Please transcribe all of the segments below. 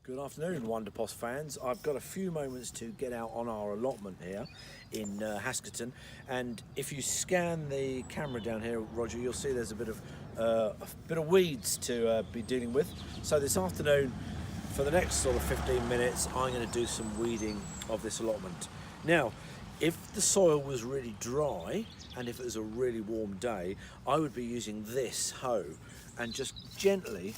Good afternoon, Wonderpost fans. I've got a few moments to get out on our allotment here in Haskerton, and if you scan the camera down here, Roger, you'll see there's a bit of weeds to be dealing with. So this afternoon, for the next sort of 15 minutes, I'm going to do some weeding of this allotment. Now, if the soil was really dry and if it was a really warm day, I would be using this hoe and just gently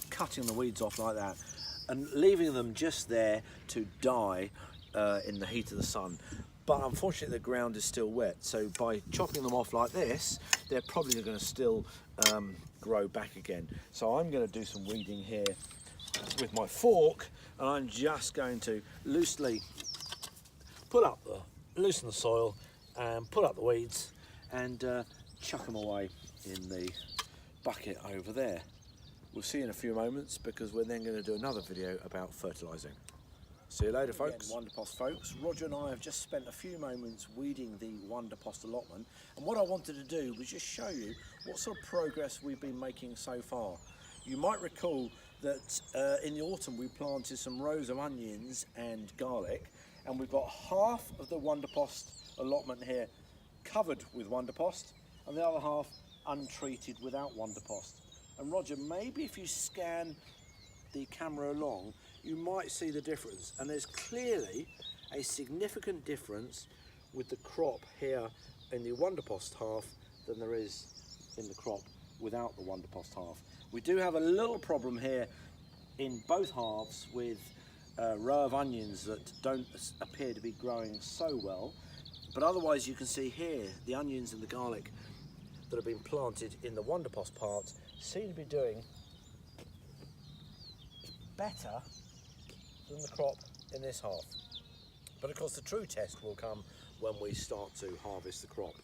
cutting the weeds off like that and leaving them just there to die in the heat of the sun. But unfortunately the ground is still wet, so by chopping them off like this, they're probably going to still grow back again. So I'm going to do some weeding here with my fork, and I'm just going to loosely loosen the soil and pull up the weeds and chuck them away in the bucket over there. We'll see in a few moments, because we're then going to do another video about fertilising. See you later, folks. Again, Wonderpost folks, Roger and I have just spent a few moments weeding the Wonderpost allotment, and what I wanted to do was just show you what sort of progress we've been making so far. You might recall that in the autumn we planted some rows of onions and garlic, and we've got half of the Wonderpost allotment here covered with Wonderpost and the other half untreated without Wonderpost. And Roger, maybe if you scan the camera along, you might see the difference. And there's clearly a significant difference with the crop here in the Wonderpost half than there is in the crop without the Wonderpost half. We do have a little problem here in both halves with a row of onions that don't appear to be growing so well. But otherwise you can see here the onions and the garlic that have been planted in the Wonderpost part seem to be doing better than the crop in this half. But of course the true test will come when we start to harvest the crop.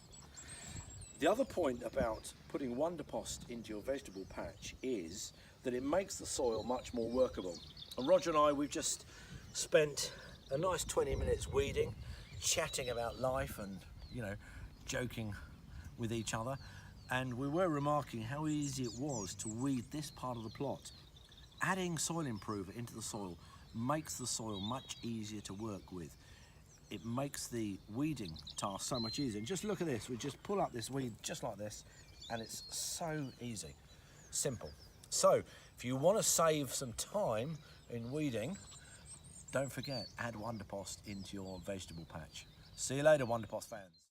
The other point about putting Wonderpost into your vegetable patch is that it makes the soil much more workable. And Roger and I, we've just spent a nice 20 minutes weeding, chatting about life and, you know, joking with each other. And we were remarking how easy it was to weed this part of the plot. Adding soil improver into the soil makes the soil much easier to work with. It makes the weeding task so much easier. And just look at this, we just pull up this weed just like this, and it's so easy, simple. So if you want to save some time in weeding, don't forget, add Wonderpost into your vegetable patch. See you later, Wonderpost fans.